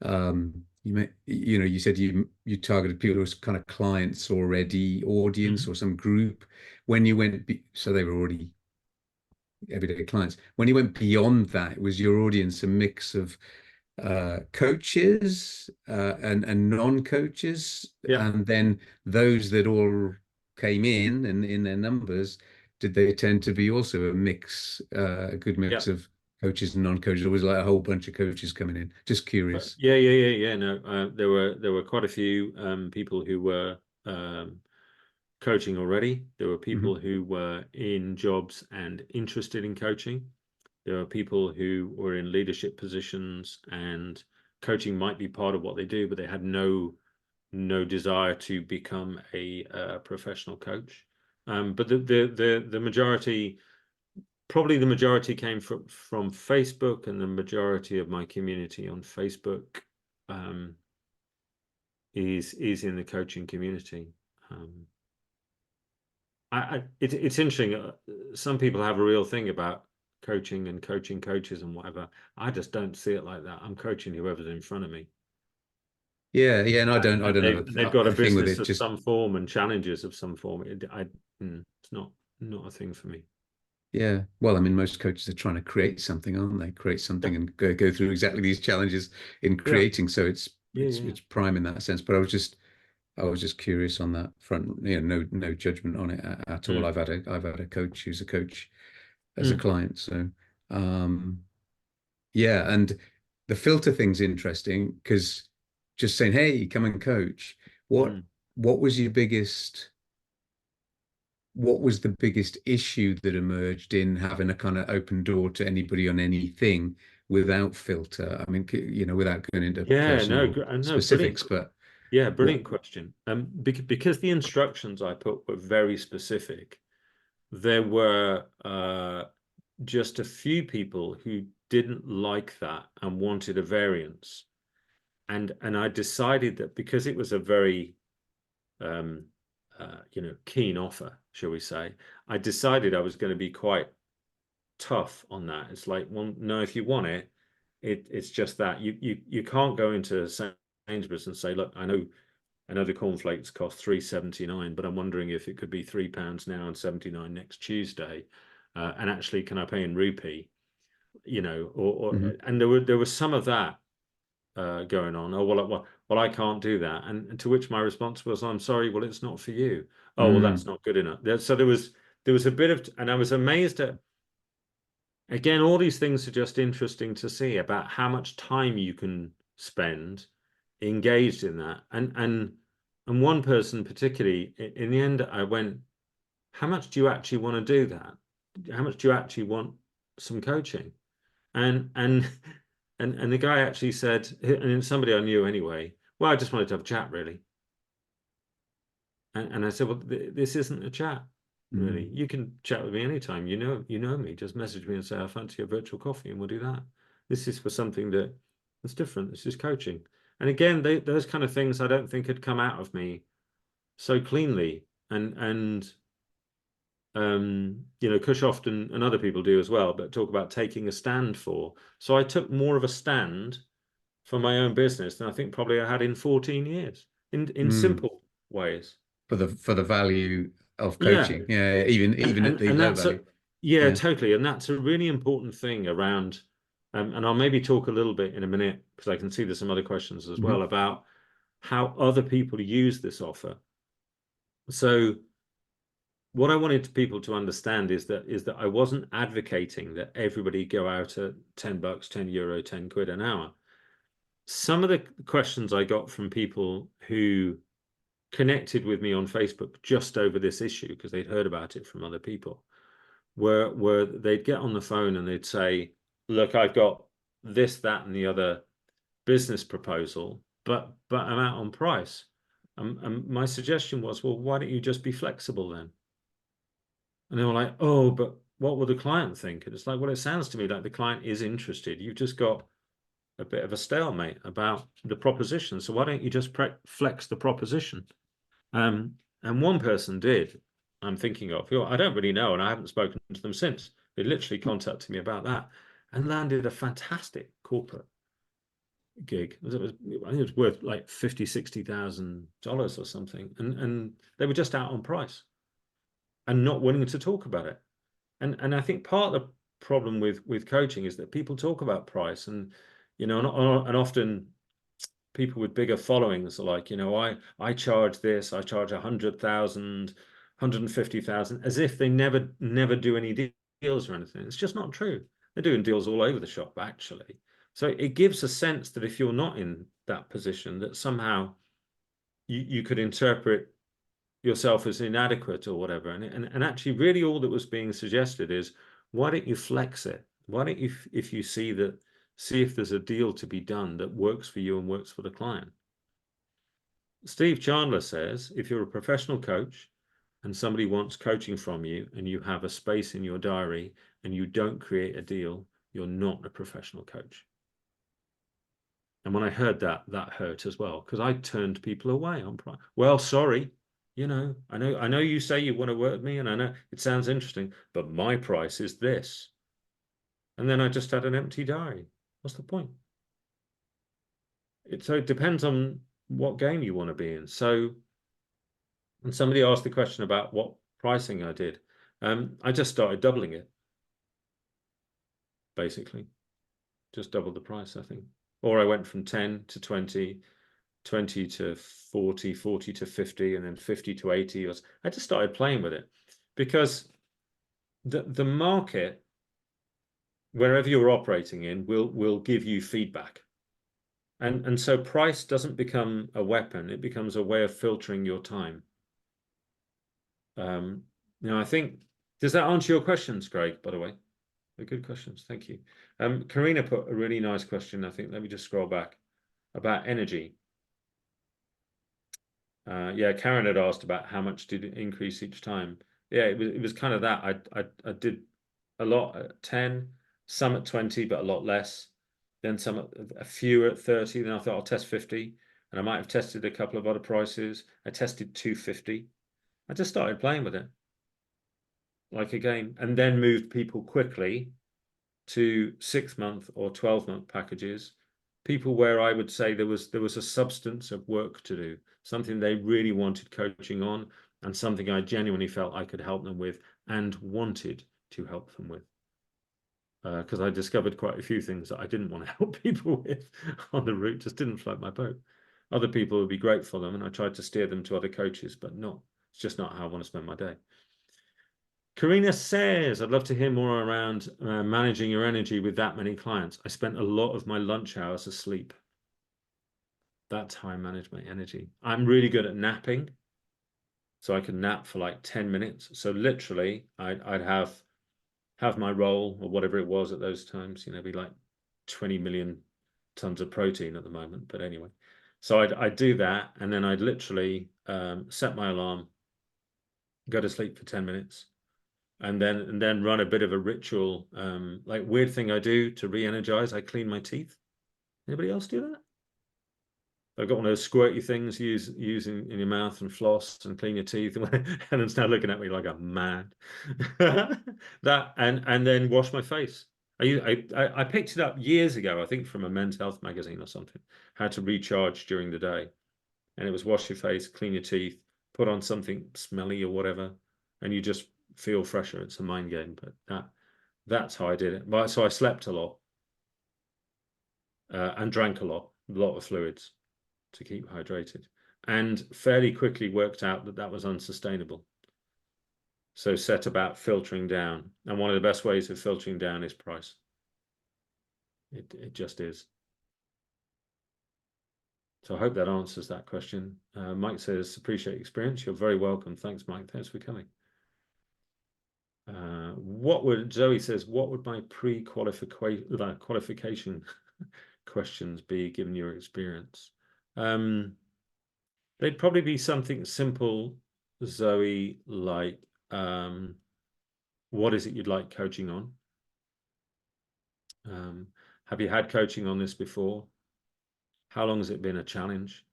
You said you targeted people who was kind of clients already, audience Mhm. or some group. When you went, so they were already everyday clients. When you went beyond that, was your audience a mix of coaches and non-coaches, Yeah. and then those that all came in in their numbers, did they tend to be also a mix, a good Yeah. mix of coaches and non-coaches? Or was it like a whole bunch of coaches coming in? Just curious. Yeah. No, there were quite a few people who were coaching already. There were Hmm. people who were in jobs and interested in coaching. There are people who were in leadership positions and coaching might be part of what they do, but they had no desire to become a professional coach. But the majority, probably the majority came from Facebook, and the majority of my community on Facebook um, is in the coaching community. Um, it's interesting. Some people have a real thing about coaching and coaching coaches and whatever. I just don't see it like that. I'm coaching whoever's in front of me, Yeah, yeah, and I and don't they've have and they've got a a thing with business it. of Just some form and challenges of some form. It's not a thing for me. yeah. Well, I mean, most coaches are trying to create something, aren't they? Create Yeah, something and go through exactly these challenges in yeah, creating. So yeah. it's prime in that sense. But I was just curious on that front. No judgment on it at all. Mm, I've had a coach who's a coach as a mm, client. So um yeah, and the filter thing's interesting because just saying, hey, come and coach. What mm. what was your biggest what was the biggest issue that emerged in having a kind of open door to anybody on anything without filter? I mean, without going into Yeah, personal no, brilliant. specifics, but Yeah, what? brilliant question. Because the instructions I put were very specific, there were just a few people who didn't like that and wanted a variance. And I decided that because it was a very um, keen offer, shall we say, I decided I was going to be quite tough on that. It's like, well, no, if you want it, it's just that you can't go into Sainsbury's and say, look, I know the cornflakes cost 3.79, but I'm wondering if it could be £3 now and 79 next Tuesday. And actually, can I pay in rupee? Mhm. And there was some of that going on. Oh well, I can't do that. And to which my response was, I'm sorry, well, it's not for you. Oh well, that's Mm, not good enough. So there was a bit of, and I was amazed at, again, all these things are just interesting to see about how much time you can spend engaged in that. And one person particularly, in the end, I went, how much do you actually want to do that? How much do you actually want some coaching? And and the guy actually said, and it's somebody I knew anyway, well, I just wanted to have a chat, really. And I said, well, this isn't a chat, really. mm, You can chat with me anytime. You know me. Just message me and say, I fancy a virtual coffee, and we'll do that. This is for something that's different. This is coaching. And again, those kind of things I don't think had come out of me so cleanly. And Kush often, and other people do as well, but talk about taking a stand for. So I took more of a stand for my own business than I think probably I had in 14 years in mm. simple ways. For the value of Yeah. coaching. Yeah, even at the And low that's value. yeah, Yeah. totally. And that's a really important thing around, and I'll maybe talk a little bit in a minute because I can see there's some other questions as Hmm. well about how other people use this offer. So what I wanted people to understand is that I wasn't advocating that everybody go out at £10, €10, £10 an hour. Some of the questions I got from people who connected with me on Facebook just over this issue because they'd heard about it from other people were they'd get on the phone and they'd say, look, I've got this, that, and the other business proposal, but I'm out on price. And my suggestion was, well, why don't you just be flexible then? And they were like, oh, but what will the client think? And it's like, well, it sounds to me like the client is interested. You've just got a bit of a stalemate about the proposition. So why don't you just flex the proposition? And one person did. I'm thinking of, who I don't really know, and I haven't spoken to them since. They literally contacted me about that and landed a fantastic corporate gig. I think it was worth like $50,000-$60,000 or something, and they were just out on price and not willing to talk about it. And I think part of the problem with coaching is that people talk about price, and and often people with bigger followings are like, I charge this, I charge 100,000, 150,000, as if they never do any deals or anything. It's just not true. They're doing deals all over the shop, actually. So it gives a sense that if you're not in that position, that somehow you could interpret yourself as inadequate or whatever. And actually, really, all that was being suggested is, why don't you flex it? Why don't you, if you see if there's a deal to be done that works for you and works for the client? Steve Chandler says, if you're a professional coach and somebody wants coaching from you and you have a space in your diary and you don't create a deal, you're not a professional coach. And when I heard that, that hurt as well, because I turned people away on price. Well, sorry, I know you say you want to work with me, and I know it sounds interesting, but my price is this. And then I just had an empty diary. What's the point? So it depends on what game you want to be in. So, and somebody asked the question about what pricing I did. I just started doubling it, basically. Just doubled the price, I think. Or I went from 10 to 20, 20 to 40, 40 to 50, and then 50 to 80. I just started playing with it, because the market, wherever you're operating in, will give you feedback. And so price doesn't become a weapon, it becomes a way of filtering your time. I think, does that answer your questions, Craig, by the way? They're good questions, thank you. Karina put a really nice question, I think. Let me just scroll back, about energy. Yeah, Karen had asked about how much did it increase each time. Yeah, it was kind of that. I did a lot at 10, some at 20, but a lot less. Then a few at 30. Then I thought I'll test 50, and I might have tested a couple of other prices. I tested 250. I just started playing with it like a game, and then moved people quickly to 6-month or 12-month packages. People where I would say there was a substance of work to do, something they really wanted coaching on, and something I genuinely felt I could help them with and wanted to help them with. Because I discovered quite a few things that I didn't want to help people with on the route, just didn't float my boat. Other people would be great for them, and I tried to steer them to other coaches, but it's just not how I want to spend my day. Karina says, I'd love to hear more around managing your energy with that many clients. I spent a lot of my lunch hours asleep. That's how I manage my energy. I'm really good at napping. So I can nap for like 10 minutes. So literally, I'd have my roll or whatever it was at those times, be like 20 million tons of protein at the moment. But anyway, so I'd do that. And then I'd literally set my alarm, go to sleep for 10 minutes. And then run a bit of a ritual, like weird thing I do to re-energize. I clean my teeth. Anybody else do that? I've got one of those squirty things using in your mouth and floss and clean your teeth. And it's now looking at me like I'm mad. That and then wash my face. I picked it up years ago, I think from a Men's Health magazine or something. How to recharge during the day, and it was wash your face, clean your teeth, put on something smelly or whatever, and you just feel fresher. It's a mind game, but that's how I did it. But so I slept a lot and drank a lot of fluids to keep hydrated, and fairly quickly worked out that was unsustainable. So set about filtering down, and one of the best ways of filtering down is price. It just is. So I hope that answers that question. Mike says, appreciate experience. You're very welcome. Thanks, Mike. Thanks for coming. Zoe says, what would my qualification questions be given your experience? They'd probably be something simple, Zoe, like what is it you'd like coaching on? Have you had coaching on this before? How long has it been a challenge?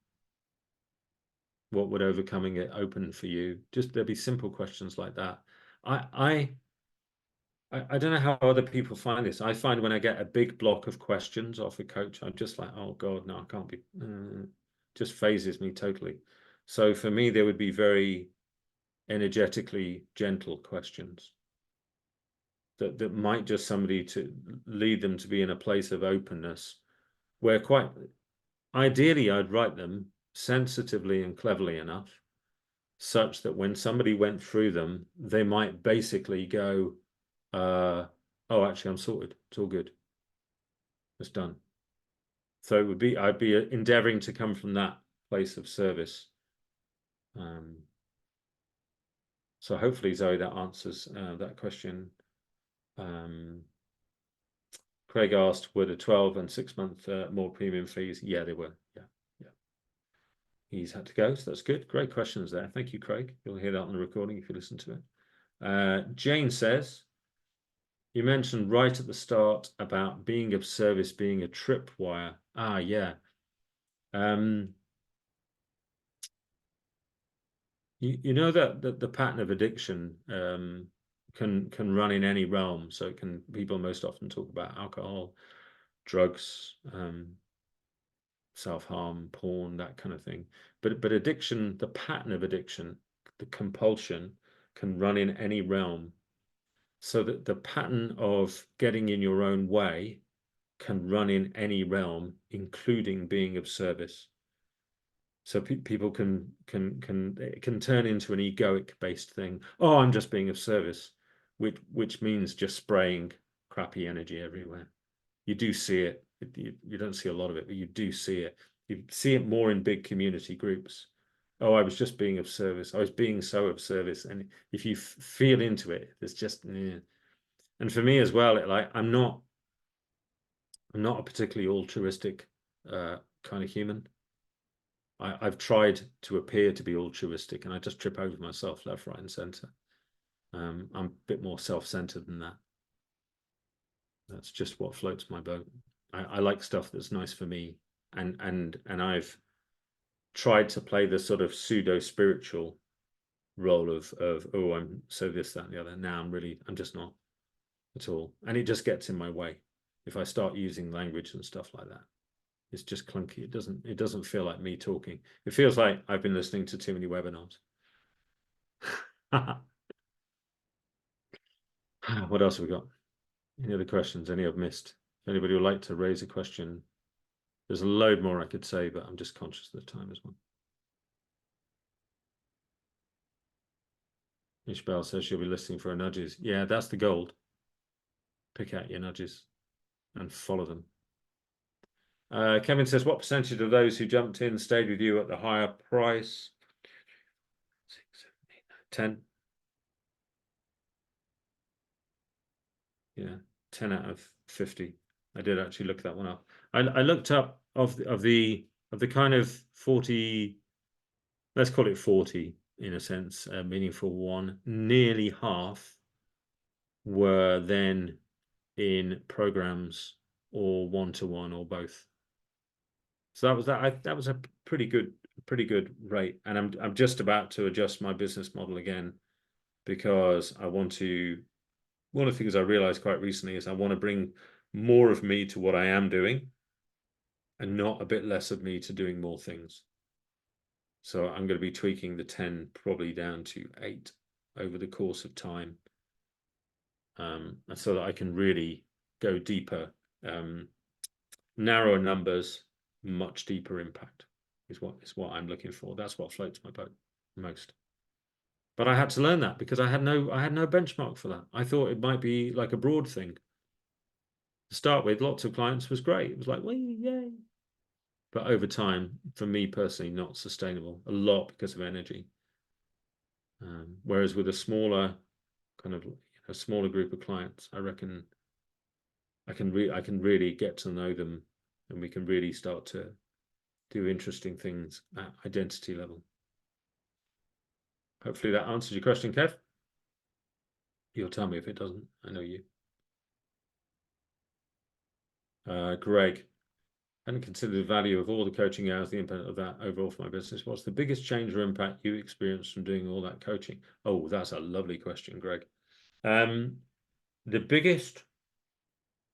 What would overcoming it open for you? Just there'd be simple questions like that. I don't know how other people find this. I find when I get a big block of questions off a coach, I'm just like, oh God, no, I can't be. Just phases me totally. So for me, there would be very energetically gentle questions that might just somebody to lead them to be in a place of openness, where quite ideally I'd write them sensitively and cleverly enough, such that when somebody went through them, they might basically go, oh, actually, I'm sorted. It's all good. It's done. So it would be, I'd be endeavoring to come from that place of service. So hopefully, Zoe, that answers that question. Craig asked, were the 12 and 6 month more premium fees? Yeah, they were. Yeah. He's had to go, so that's good. Great questions there. Thank you, Craig. You'll hear that on the recording if you listen to it. Jane says, you mentioned right at the start about being of service being a tripwire. Ah, yeah. You know that the pattern of addiction can run in any realm. So it can, people most often talk about alcohol, drugs, self-harm, porn, that kind of thing. But addiction, the pattern of addiction, the compulsion can run in any realm. So that the pattern of getting in your own way can run in any realm, including being of service. So people it can turn into an egoic based thing. Oh, I'm just being of service, which means just spraying crappy energy everywhere. You do see it. You don't see a lot of it, but you do see it. You see it more in big community groups. Oh, I was just being of service. I was being so of service. And if you feel into it, there's just, and for me as well, I'm not a particularly altruistic kind of human. I've tried to appear to be altruistic, and I just trip over myself left, right, and center. I'm a bit more self-centered than that. That's just what floats my boat. I like stuff that's nice for me, and I've tried to play the sort of pseudo spiritual role of oh, I'm so this, that, and the other. Now I'm just not at all, and it just gets in my way if I start using language and stuff like that. It's just clunky. It doesn't feel like me talking. It feels like I've been listening to too many webinars. What else have we got? Any other questions? Any I've missed? If anybody would like to raise a question, there's a load more I could say, but I'm just conscious of the time as well. Ishbel says she'll be listening for her nudges. Yeah, that's the gold. Pick out your nudges and follow them. Kevin says, what percentage of those who jumped in stayed with you at the higher price? 6, 7, 8, 10. Yeah, 10 out of 50. I did actually look that one up. I looked up of the kind of 40, let's call it 40 in a sense, meaningful one. Nearly half were then in programs or one-to-one or both. So that was a pretty good rate. And I'm just about to adjust my business model again, because I want to. One of the things I realized quite recently is I want to bring more of me to what I am doing, and not a bit less of me to doing more things. So I'm going to be tweaking the 10 probably down to 8 over the course of time, so that I can really go deeper. Narrower numbers, much deeper impact is what I'm looking for. That's what floats my boat most. But I had to learn that because I had no benchmark for that. I thought it might be like a broad thing. To start with, lots of clients was great. It was like, wee, yay. But over time, for me personally, not sustainable. A lot because of energy. Whereas with a smaller group of clients, I reckon I can really get to know them, and we can really start to do interesting things at identity level. Hopefully that answers your question, Kev. You'll tell me if it doesn't. I know you. Greg, hadn't considered the value of all the coaching hours, the impact of that overall for my business. What's the biggest change or impact you experienced from doing all that coaching? Oh, that's a lovely question, Greg. The biggest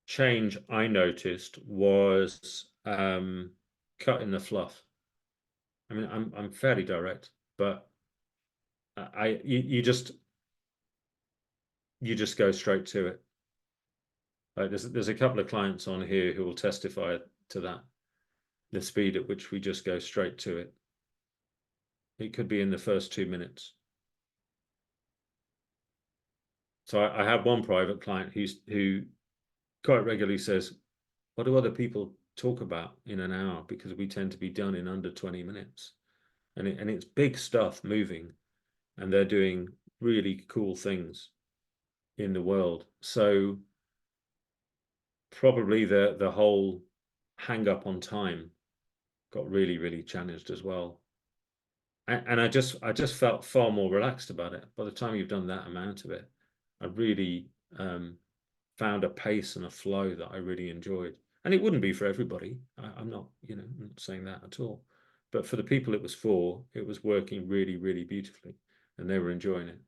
change I noticed was cutting the fluff. I mean, I'm fairly direct, but you just go straight to it. Like there's a couple of clients on here who will testify to that. The speed at which we just go straight to it. It could be in the first 2 minutes. So I have one private client who quite regularly says, what do other people talk about in an hour? Because we tend to be done in under 20 minutes. And it's big stuff moving, and they're doing really cool things in the world. So probably the whole hang up on time got really, really challenged as well. And I just felt far more relaxed about it. By the time you've done that amount of it, I really found a pace and a flow that I really enjoyed. And it wouldn't be for everybody. I'm not, I'm not saying that at all. But for the people it was for, it was working really, really beautifully, and they were enjoying it,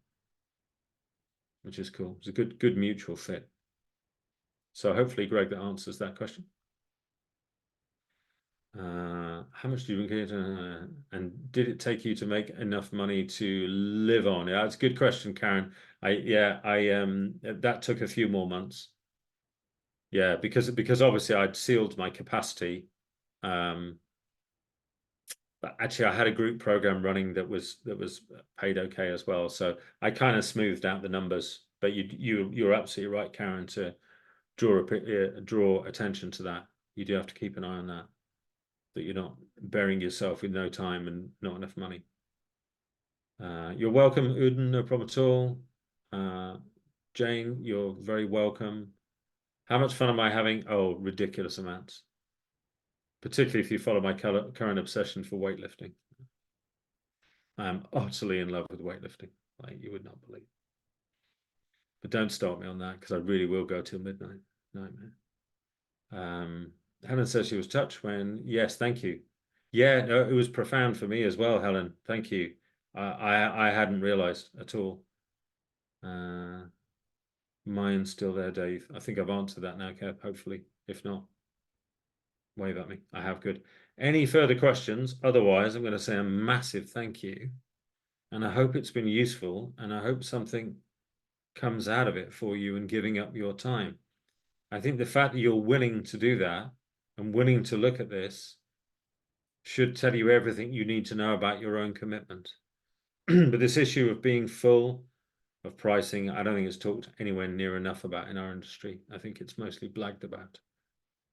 which is cool. It's a good mutual fit. So hopefully, Greg, that answers that question. How much do you get? And did it take you to make enough money to live on? Yeah, that's a good question, Karen. That took a few more months. Yeah, because obviously I'd sealed my capacity. But actually, I had a group program running that was paid okay as well. So I kind of smoothed out the numbers. But you're absolutely right, Karen, to draw attention to that. You do have to keep an eye on that you're not burying yourself with no time and not enough money. You're welcome, Uden, no problem at all. Jane, you're very welcome. How much fun am I having? Oh, ridiculous amounts. Particularly if you follow my current obsession for weightlifting. I'm utterly in love with weightlifting, like you would not believe. But don't start me on that, because I really will go till midnight. Nightmare. Helen says she was touched when, yes, thank you. Yeah, no, it was profound for me as well, Helen. Thank you. I hadn't realized at all. Mine's still there, Dave. I think I've answered that now, Kev, hopefully. If not, wave at me. I have. Good. Any further questions? Otherwise, I'm going to say a massive thank you. And I hope it's been useful, and I hope something comes out of it for you in giving up your time. I think the fact that you're willing to do that and willing to look at this should tell you everything you need to know about your own commitment. But this issue of being full, of pricing, I don't think it's talked anywhere near enough about in our industry. I think it's mostly blagged about.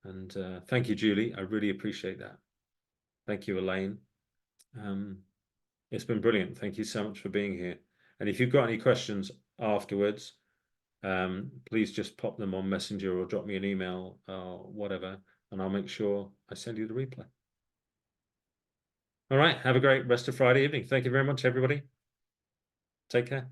And thank you, Julie. I really appreciate that. Thank you, Elaine. It's been brilliant. Thank you so much for being here. And if you've got any questions afterwards, please just pop them on Messenger or drop me an email or whatever, and I'll make sure I send you the replay. All right. Have a great rest of Friday evening. Thank you very much, everybody. Take care.